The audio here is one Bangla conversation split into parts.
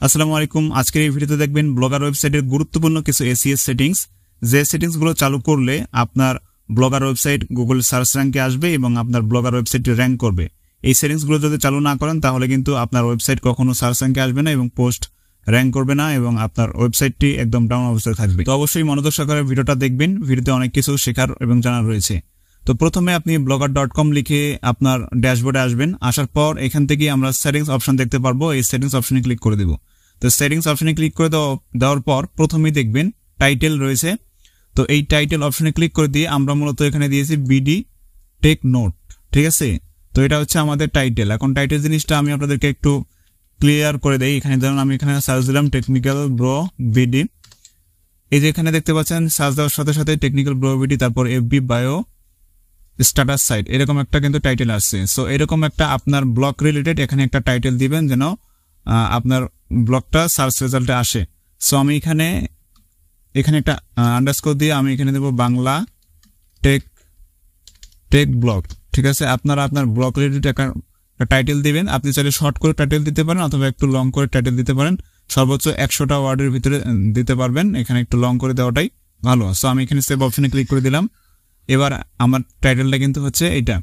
আসসালামু আলাইকুম। আজকের এই ভিডিওতে দেখবেন ব্লগার ওয়েবসাইটের গুরুত্বপূর্ণ কিছু এসইও সেটিংস, যে সেটিংসগুলো চালু করলে আপনার ব্লগার ওয়েবসাইট গুগল সার্চ র্যাঙ্কে আসবে এবং আপনার ব্লগার ওয়েবসাইটটি র্যাঙ্ক করবে। এই সেটিংসগুলো যদি চালু না করেন তাহলে কিন্তু আপনার ওয়েবসাইট কখনো সার্চ র্যাঙ্কে আসবে না এবং পোস্ট র্যাঙ্ক করবে না এবং আপনার ওয়েবসাইটটি একদম ডাউন অবস্থায় থাকবে। তো অবশ্যই মনোযোগ সহকারে ভিডিওটা দেখবেন, ভিডিওতে অনেক কিছু শেখার এবং জানার রয়েছে। তো প্রথমে আপনি blogger.com লিখে আপনার ড্যাশবোর্ডে আসবেন। আসার পর এখান থেকে আমরা সেটিংস অপশন দেখতে পারবো, এই সেটিংস অপশনে ক্লিক করে দেব। তো সেটিংস অপশনে ক্লিক করে দেওয়ার পর প্রথমেই দেখবেন টাইটেল রয়েছে। তো এই টাইটেল অপশনে ক্লিক করে দিয়ে আমরা মূলত এখানে দিয়েছি বিডি টেক নোট, ঠিক আছে। তো এটা হচ্ছে আমাদের টাইটেল। এখন টাইটেল জিনিসটা আমি আপনাদেরকে একটু ক্লিয়ার করে দেই। এখানে ধরুন আমি এখানে সার্চ দিলাম টেকনিক্যাল ব্রো বিডি। এই যে এখানে দেখতে পাচ্ছেন সার্চ দেওয়ার সাথে সাথে টেকনিক্যাল ব্রো বিডি, তারপর এফবি বায়ো স্ট্যাটাস সাইট, এরকম একটা কিন্তু টাইটেল আসছে। সো এরকম একটা আপনার ব্লগ রিলেটেড এখানে একটা টাইটেল দিবেন যেন আপনার ব্লগটা সার্চ রেজাল্টে আসে। সো আমি এখানে একটা আন্ডারস্কোর দিয়ে আমি এখানে দেবো বাংলা টেক ব্লগ, ঠিক আছে। আপনারা আপনার ব্লগ রিলেটেড একটা টাইটেল দিবেন। আপনি চাইলে শর্ট করে টাইটেল দিতে পারেন অথবা একটু লং করে টাইটেল দিতে পারেন। সর্বোচ্চ 100টা ওয়ার্ডের ভিতরে দিতে পারবেন, এখানে একটু লং করে দেওয়াটাই ভালো। সো আমি এখানে সেভ অপশনে ক্লিক করে দিলাম। এবার আমার টাইটেলটা কিন্তু হচ্ছে এইটা।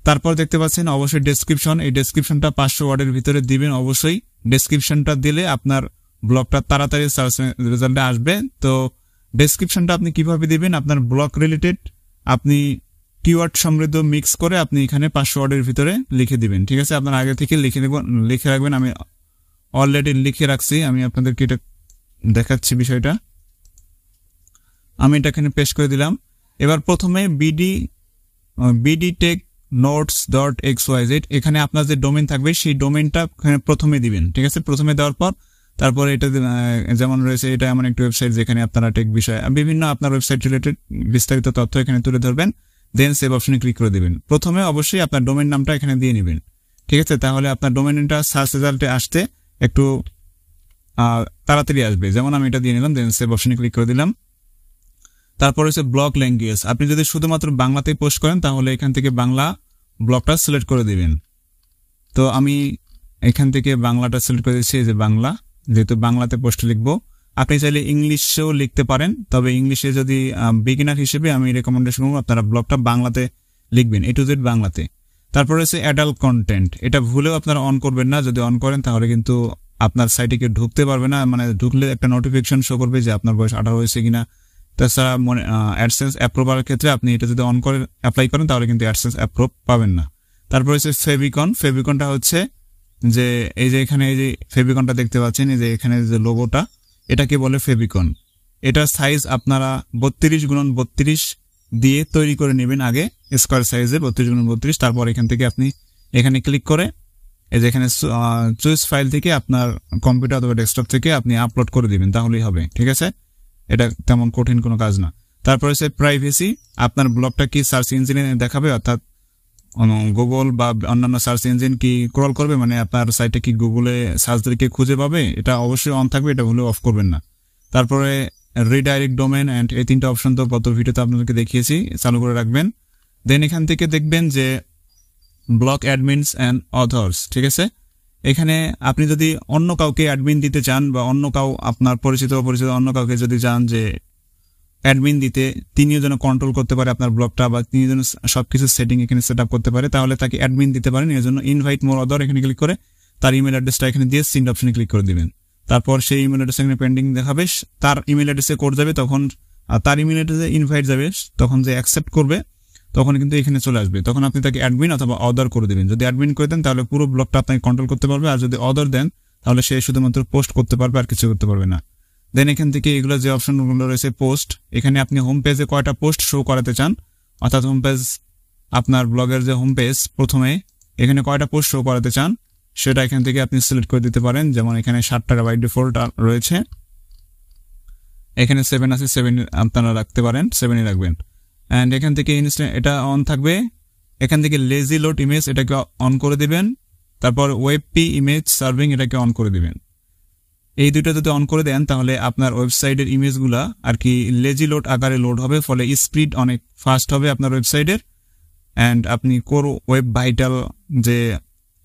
তারপর দেখতে পাচ্ছেন অবশ্যই ডেসক্রিপশন, এই ডেসক্রিপশনটা 500 ওয়ার্ডের ভিতরে দিবেন। অবশ্যই ডেসক্রিপশনটা দিলে আপনার ব্লগটা তাড়াতাড়ি সার্চ রেজাল্টে আসবে। তো ডেসক্রিপশনটা আপনি কিভাবে দিবেন, আপনার ব্লগ রিলেটেড আপনি কিওয়ার্ড সমৃদ্ধ মিক্স করে আপনি এখানে 500 ওয়ার্ডের ভিতরে লিখে দিবেন, ঠিক আছে। আপনার আগে থেকে লিখে রাখবেন। আমি অলরেডি লিখে রাখছি, আমি আপনাদেরকে এটা দেখাচ্ছি বিষয়টা। আমি এটা এখানে পেস্ট করে দিলাম। এবার প্রথমে বিডি টেক notes.xyz এখানে আপনার যে ডোমেইন থাকবে সেই ডোমেইনটা এখানে প্রথমে দিবেন, ঠিক আছে। প্রথমে দেওয়ার পর তারপরে এটা যেমন রয়েছে, এটা এমন একটা ওয়েবসাইট যেখানে আপনারা টেক বিষয় বিভিন্ন আপনার ওয়েবসাইট রিলেটেড বিস্তারিত তথ্য এখানে তুলে ধরবেন। দেন সেভ অপশনে ক্লিক করে দিবেন। প্রথমে অবশ্যই আপনার ডোমেইন নামটা এখানে দিয়ে নেবেন, ঠিক আছে। তাহলে আপনার ডোমেইনটা সার্চ রেজাল্টে আসতে একটু তাড়াতাড়ি আসবে। যেমন আমি এটা দিয়ে নিলাম, দেন সেভ অপশনে ক্লিক করে দিলাম। তারপর হচ্ছে ব্লগ ল্যাঙ্গুয়েজ। আপনি যদি শুধুমাত্র বাংলাতে পোস্ট করেন তাহলে এখান থেকে বাংলা ব্লগটা সিলেক্ট করে দিবেন। তো আমি এখান থেকে বাংলাটা সিলেক্ট করে দিচ্ছি, যে বাংলা, যেহেতু বাংলাতে পোস্ট লিখবো। আপনি চাইলে ইংলিশেও লিখতে পারেন, তবে ইংলিশে যদি বিগিনার হিসেবে আমি রেকমেন্ডেশন করবো আপনারা ব্লগটা বাংলাতে লিখবেন, A to Z বাংলাতে। তারপর হচ্ছে অ্যাডাল্ট কন্টেন্ট, এটা ভুলেও আপনারা অন করবেন না। যদি অন করেন তাহলে কিন্তু আপনার সাইটে কেউ ঢুকতে পারবে না, মানে ঢুকলে একটা নোটিফিকেশন শো করবে যে আপনার বয়স 18 হয়েছে কিনা। তাছাড়া অ্যাডসেন্স অ্যাপ্রুভালের ক্ষেত্রে আপনি এটা যদি অন করে অ্যাপ্লাই করেন তাহলে কিন্তু অ্যাডসেন্স অ্যাপ্রুভ পাবেন না। তারপর হচ্ছে ফেভিকনটা হচ্ছে যে এই যে এখানে এই যে ফেভিকনটা দেখতে পাচ্ছেন, এই যে এখানে যে লোগোটা, এটাকে বলে ফেভিকন। এটার সাইজ আপনারা 32x32 দিয়ে তৈরি করে নেবেন আগে, স্কোয়ার সাইজে 32x32। তারপর এখান থেকে আপনি এখানে ক্লিক করে এই যে এখানে চুজ ফাইল থেকে আপনার কম্পিউটার অথবা ডেস্কটপ থেকে আপনি আপলোড করে দিবেন, তাহলেই হবে, ঠিক আছে। এটা তেমন কঠিন কোনো কাজ না। তারপর হচ্ছে প্রাইভেসি, আপনার ব্লগটা কি সার্চ ইঞ্জিনে দেখাবে, অর্থাৎ গুগল বা অন্যান্য সার্চ ইঞ্জিন কি ক্রল করবে, মানে আপনার সাইটে কি গুগলে সার্চ দিলে কি খুঁজে পাবে, এটা অবশ্যই অন থাকবে, এটা ভুলে অফ করবেন না। তারপরে রিডাইরেক্ট ডোমেন অ্যান্ড এই 3টা অপশন তো গত ভিডিওতে আপনাদেরকে দেখিয়েছি, চালু করে রাখবেন। দেন এখান থেকে দেখবেন যে ব্লগ অ্যাডমিনস অ্যান্ড অথর্স, ঠিক আছে। এখানে আপনি যদি অন্য কাউকে অ্যাডমিন দিতে চান বা অন্য আপনার পরিচিত অন্য কাউকে যদি চান যে অ্যাডমিন দিতে, তিনিও যেন কন্ট্রোল করতে পারে আপনার ব্লগটা বা তিনি যেন সবকিছু সেটিং এখানে সেট আপ করতে পারে, তাহলে তাকে অ্যাডমিন দিতে পারেন। এর জন্য ইনভাইট মোর অদার এখানে ক্লিক করে তার ইমেল অ্যাড্রেসটা এখানে দিয়ে সেন্ড অপশনে ক্লিক করে দিবেন। তারপর সেই ইমেল অ্যাড্রেস এখানে পেন্ডিং দেখাবে, তার ইমেল অ্যাড্রেসে কোড যাবে, তখন তার ইমেল অ্যাড্রেসে ইনভাইট যাবে, তখন যে অ্যাকসেপ্ট করবে তখন কিন্তু এখানে চলে আসবে। তখন আপনি তাকে অ্যাডমিন অথবা অদার করে দিবেন। যদি অ্যাডমিন করে দেন তাহলে পুরো ব্লগটা আপনাকে কন্ট্রোল করতে পারবে, আর যদি অদার দেন তাহলে সে শুধুমাত্র পোস্ট করতে পারবে, আর কিছু করতে পারবে না। দেন এখান থেকে এগুলো যে অপশনগুলো রয়েছে পোস্ট, এখানে আপনি হোম পেজে কয়টা পোস্ট শো করাতে চান, অর্থাৎ হোম পেজ আপনার ব্লগের যে হোম পেজ প্রথমে এখানে কয়টা পোস্ট শো করাতে চান সেটা এখান থেকে আপনি সিলেক্ট করে দিতে পারেন। যেমন এখানে 7টা বাই ডিফল্ট রয়েছে, এখানে 7 আছে, 7 আপনারা রাখতে পারেন, 7ই রাখবেন। অ্যান্ড এখান থেকে এটা অন থাকবে। এখান থেকে লেজি লোড ইমেজ এটাকে অন করে দিবেন। তারপর ওয়েবপি ইমেজ সার্ভিং এটাকে অন করে দিবেন। এই দুটো যদি অন করে দেন তাহলে আপনার ওয়েবসাইটের ইমেজগুলা আর কি লেজি লোড আকারে লোড হবে, ফলে স্পিড অনেক ফাস্ট হবে আপনার ওয়েবসাইটের। অ্যান্ড আপনি কোর ওয়েব ভাইটাল যে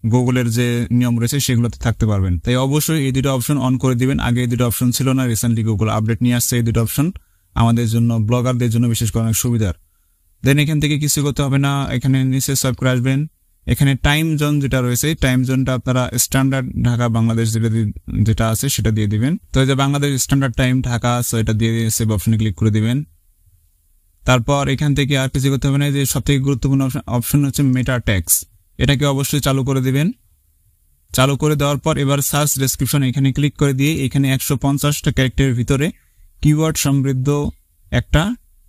গুগলের যে নিয়ম রয়েছে সেগুলোতে থাকতে পারবেন। তাই অবশ্যই এই দুটো অপশন অন করে দিবেন। আগে এই দুটো অপশন ছিল না, রিসেন্টলি গুগল আপডেট নিয়ে আসছে এই দুটো অপশন, আমাদের জন্য ব্লগারদের জন্য বিশেষ করে অনেক সুবিধার। দেন এখান থেকে কিছু করতে হবে না, এখানে নিচে সার্চ করে আসবেন। এখানে টাইম জোন যেটা রয়েছে, টাইম জোনটা আপনারা স্ট্যান্ডার্ড ঢাকা বাংলাদেশ যেটা আছে সেটা দিয়ে দিবেন। তো এই যে Bangladesh standard time Dhaka, so এটা দিয়ে সেভ অপশনে ক্লিক করে দিবেন। তারপর এখান থেকে আর কিছু করতে হবে না, যে সবথেকে গুরুত্বপূর্ণ অপশন হচ্ছে মেটা ট্যাগস, এটাকে অবশ্যই চালু করে দিবেন। চালু করে দেওয়ার পর এবার সার্চ ডেসক্রিপশন এখানে ক্লিক করে দিয়ে এখানে 150টা ক্যারেক্টারের ভিতরে কিওয়ার্ড সমৃদ্ধ একটা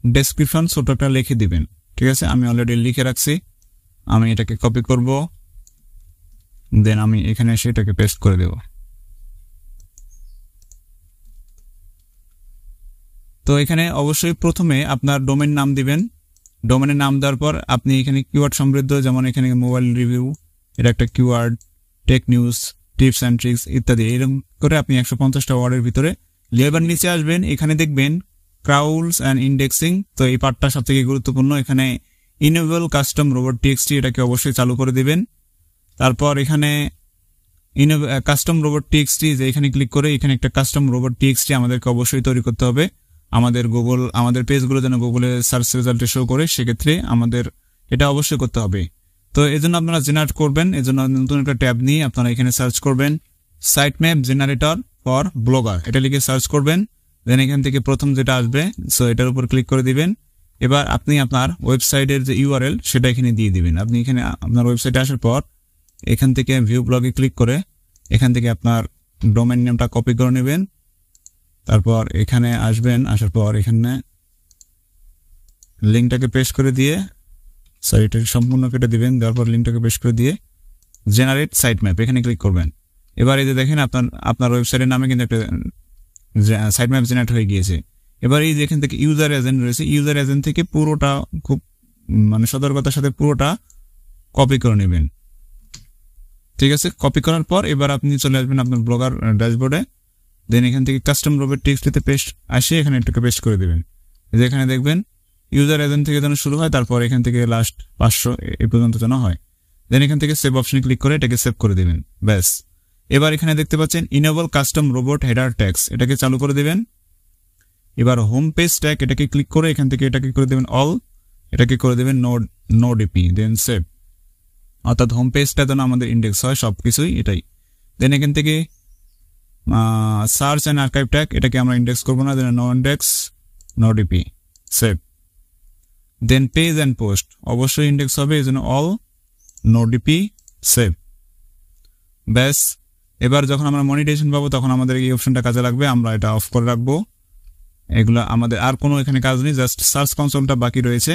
ডেসক্রিপশন ছোটটা লিখে দিবেন। ঠিক আছে, আমি অলরেডি লিখে রাখছি, আমি এটাকে কপি করব, দেন আমি এখানে সেটাকে পেস্ট করে দেব। তো এখানে অবশ্যই প্রথমে আপনার ডোমেন নাম দিবেন। ডোমেনের নাম দেওয়ার পর আপনি এখানে কিওয়ার্ড সমৃদ্ধ, যেমন এখানে মোবাইল রিভিউ, এটা একটা keyword, tech news, tips and tricks ইত্যাদি, এরকম করে আপনি 150টা ওয়ার্ডের ভিতরে লেবার নিচে আসবেন। এখানে দেখবেন ক্রাউলস অ্যান্ড ইন্ডেক্সিং, তো এই পার্টটা সব থেকে গুরুত্বপূর্ণ। এখানে ইনেবল কাস্টম robots.txt, এটাকে অবশ্যই চালু করে দিবেন। তারপর এখানে কাস্টম robots.txt, যে এখানে ক্লিক করে এখানে একটা কাস্টম robots.txt আমাদেরকে অবশ্যই তৈরি করতে হবে। আমাদের পেজগুলো যেন গুগলে সার্চ রেজাল্টে শো করে, সেক্ষেত্রে আমাদের এটা অবশ্যই করতে হবে। তো এই জন্য আপনারা জেনারেট করবেন, এই জন্য নতুন একটা ট্যাব নিয়ে আপনারা এখানে সার্চ করবেন সাইটম্যাপ জেনারেটর ফর ব্লগার, এটা লিখে সার্চ করবেন। দেন এখান থেকে প্রথম যেটা আসবে, সো এটার উপর ক্লিক করে দিবেন। এবার আপনি আপনার ওয়েবসাইটের যে ইউআরএল সেটা এখানে দিয়ে দিবেন। আপনি এখানে আপনার ওয়েবসাইটে আসার পর এখান থেকে ভিউ ব্লগে ক্লিক করে এখান থেকে আপনার ডোমেইন নেমটা কপি করে নেবেন। তারপর এখানে আসবেন, আসার পর এখানে লিঙ্কটাকে পেস্ট করে দিয়ে, সরি এটা সম্পূর্ণ কেটে দিবেন, দেওয়ার পর লিঙ্কটাকে পেস্ট করে দিয়ে জেনারেট সাইটম্যাপ এখানে ক্লিক করবেন। এবার এই যে দেখেন আপনার ওয়েবসাইটের নামে কিন্তু একটা সাইটম্যাপ জেনারেট হয়ে গিয়েছে। এবার এই যে এখান থেকে ইউজার এজেন্ট রয়েছে, ইউজার এজেন্ট থেকে পুরোটা খুব সতর্কতার সাথে পুরোটা কপি করে নেবেন। ঠিক আছে, কপি করার পর এবার আপনি চলে আসবেন আপনার ব্লগার ড্যাশবোর্ডে। দেন এখান থেকে কাস্টম robots.txt পেস্ট আসে এখানে একটাকে পেস্ট করে দেবেন। যেখানে দেখবেন ইউজার এজেন্ট থেকে যেন শুরু হয়, তারপর এখান থেকে লাস্ট 500 এই পর্যন্ত যেন হয়। দেন এখান থেকে সেভ অপশনে ক্লিক করে এটাকে সেভ করে দেবেন, ব্যাস। এবার এখানে দেখতে পাচ্ছেন enable custom robot header tags, এটাকে চালু করে দেবেন। এবার হোম পেজ ট্যাগ, এটাকে ক্লিক করে এখান থেকে এটাকে করে দেবেন অল, এটাকে করে দেবেন নো ডিপি, দেন সেভ। অর্থাৎ হোম পেজটা যেন আমাদের ইন্ডেক্স হয় সবকিছুই এটাই। দেন এখান থেকে সার্চ অ্যান্ড আর্কাইভ ট্যাগ, এটাকে আমরা ইন্ডেক্স করবো না, then no index, no DP, save. Then page and post অবশ্যই ইন্ডেক্স হবে, এই জন্য অল, নো ডিপি, সেভ, ব্যাস। এবার যখন আমরা মনিটাইজেশন পাবো তখন আমাদের এই অপশনটা কাজে লাগবে, আমরা এটা অফ করে রাখবো। এগুলো আমাদের আর কোনো এখানে কাজ নেই, জাস্ট সার্চ কনসোলটা বাকি রয়েছে।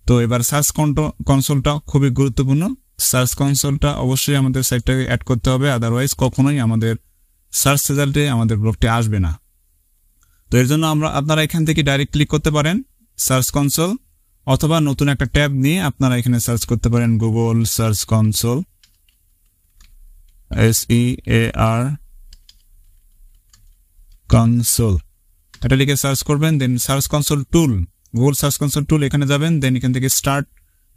তো এবার সার্চ কনসোলটা খুবই গুরুত্বপূর্ণ, সার্চ কনসোলটা অবশ্যই আমাদের সাইটটাকে অ্যাড করতে হবে, আদারওয়াইজ কখনোই আমাদের সার্চ রেজাল্টে আমাদের ব্লগটি আসবে না। তো এর জন্য আপনারা এখান থেকে ডাইরেক্ট ক্লিক করতে পারেন সার্চ কনসোল, অথবা নতুন একটা ট্যাব নিয়ে আপনারা এখানে সার্চ করতে পারেন Google search console, SEAR console, এটা লিখে সার্চ করবেন। দেন সার্চ কনসোল টুল, গুগল সার্চ কনসোল টুল, এখানে যাবেন। দেন এখান থেকে স্টার্ট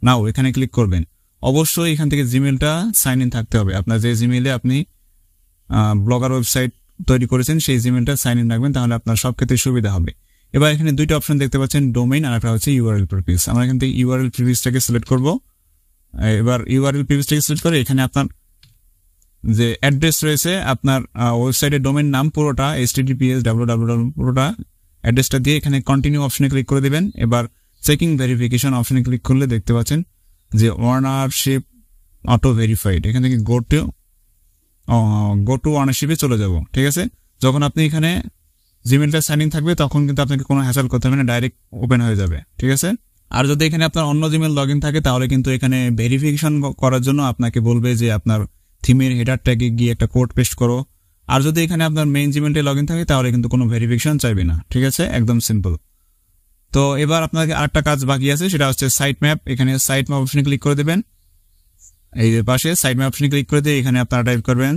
নাও এখানে ক্লিক করবেন। অবশ্যই এখান থেকে জিমেলটা সাইন ইন থাকতে হবে, আপনার যে জিমেলে আপনি ব্লগার ওয়েবসাইট তৈরি করেছেন সেই জিমেলটা সাইন ইন রাখবেন, তাহলে আপনার সব ক্ষেত্রে সুবিধা হবে। এবার এখানে দুইটা অপশন দেখতে পাচ্ছেন, ডোমেইন আর একটা হচ্ছে ইউআরএল প্রিভিস। আমরা এখান থেকে ইউআরএল প্রিভিসটাকে সিলেক্ট করব। এবার ইউআরএল প্রিভিসটাকে সিলেক্ট করে এখানে আপনার যে অ্যাড্রেস রয়েছে, আপনার ওয়েবসাইটের ডোমেইন নাম পুরোটা https www পুরোটা অ্যাড্রেসটা দিয়ে এখানে কন্টিনিউ অপশনে ক্লিক করে দেবেন। এবার চেকিং ভেরিফিকেশন অপশনে ক্লিক করলে দেখতে পাচ্ছেন যে ওনারশিপ অটো ভেরিফাইড, এখান থেকে গো টু ওনারশিপে চলে যাব। ঠিক আছে, যখন আপনি এখানে জিমেলটা সাইন ইন থাকবে তখন কিন্তু আপনাকে কোনো হ্যাসেল করতে হবে না, ডাইরেক্ট ওপেন হয়ে যাবে। ঠিক আছে, আর যদি এখানে আপনার অন্য জিমেল লগ ইন থাকে তাহলে কিন্তু এখানে ভেরিফিকেশন করার জন্য আপনাকে বলবে যে আপনার থিমের হেডার ট্যাগে গিয়ে একটা কোড পেস্ট করো। আর যদি এখানে আপনার মেইন জিমেলটা লগ ইন থাকে তাহলে কিন্তু কোনো ভেরিফিকেশন চাইবে না। ঠিক আছে, একদম সিম্পল। তো এবার আপনাকে আরেকটা কাজ বাকি আছে, সেটা হচ্ছে সাইট ম্যাপ। এখানে সাইট ম্যাপ অপশনে ক্লিক করে দেবেন, এই যে পাশে সাইট ম্যাপ অপশনে ক্লিক করে দিয়ে এখানে আপনারা টাইপ করবেন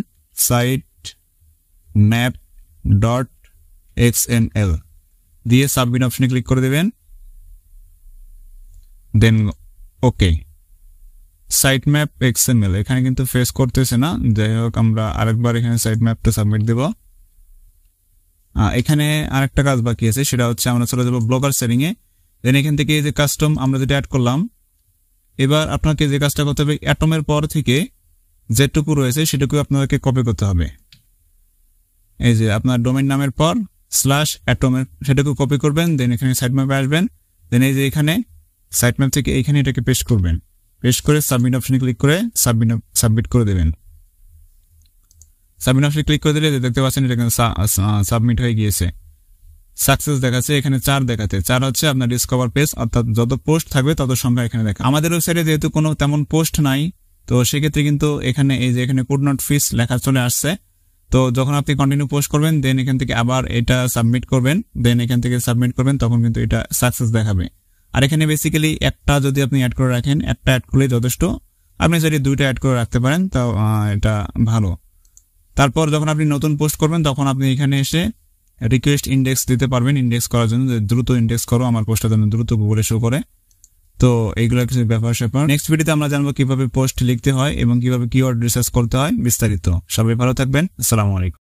sitemap.xml দিয়ে সাবমিট অপশনে ক্লিক করে দেবেন, দেন ওকে। সাইটম্যাপ এক্সএমএল এখানে কিন্তু ফেস করতেছে না। যাই হোক আমরা আরেকবার এখানে সাইটম্যাপটা সাবমিট দেব। এখানে আরেকটা কাজ বাকি আছে, সেটা হচ্ছে আমরা চলে যাবো ব্লগার সেটিং এ। দেন এখান থেকে এই যে কাস্টম আমরা যেটা অ্যাড করলাম, এবার আপনাকে যে কাজটা করতে হবে অ্যাটমের পর থেকে যেটুকু রয়েছে সেটুকু আপনাদেরকে কপি করতে হবে। এই যে আপনার ডোমেইন নামের পর /অ্যাটমের সেটাকে কপি করবেন, দেন এখানে সাইটম্যাপে আসবেন, দেন এই যে এখানে সাইটম্যাপ থেকে এইখানে এটাকে পেস্ট করবেন, পেস্ট করে সাবমিট অপশনে ক্লিক করে সাবমিট করে দেবেন। সাবমিট অপশনে ক্লিক করে দিলে দেখতে পাচ্ছেন এটা কিন্তু সাবমিট হয়ে গিয়েছে, সাকসেস দেখাচ্ছে। এখানে 4 দেখাচ্ছে, 4 হচ্ছে আপনার ডিসকভার পেজ, অর্থাৎ যত পোস্ট থাকবে তত সংখ্যা এখানে দেখা। আমাদের ওয়েবসাইটে যেহেতু কোনো তেমন পোস্ট নাই, তো সেক্ষেত্রে কিন্তু এখানে এই যে এখানে কুড নট ফিস লেখা চলে আসছে। তো যখন আপনি কন্টিনিউ পোস্ট করবেন, দেন এখান থেকে আবার এটা সাবমিট করবেন, দেন এখান থেকে সাবমিট করবেন, তখন কিন্তু এটা সাকসেস দেখাবে। আর এখানে বেসিক্যালি একটা যদি আপনি অ্যাড করে রাখেন, একটা অ্যাড করলেই যথেষ্ট। আপনি যদি 2টা অ্যাড করে রাখতে পারেন তাও এটা ভালো। তারপর যখন আপনি নতুন পোস্ট করবেন, তখন আপনি এখানে এসে রিকোয়েস্ট ইন্ডেক্স দিতে পারবেন, ইন্ডেক্স করার জন্য, দ্রুত ইন্ডেক্স করো, আমার পোস্টটা যেন দ্রুত গুগলে শো করে। তো এইগুলো কিছু ব্যাপার। নেক্সট ভিডিওতে আমরা জানবো কিভাবে পোস্ট লিখতে হয় এবং কিভাবে কিওয়ার্ড রিসার্চ করতে হয় বিস্তারিত। সবাই ভালো থাকবেন, আসসালামু আলাইকুম।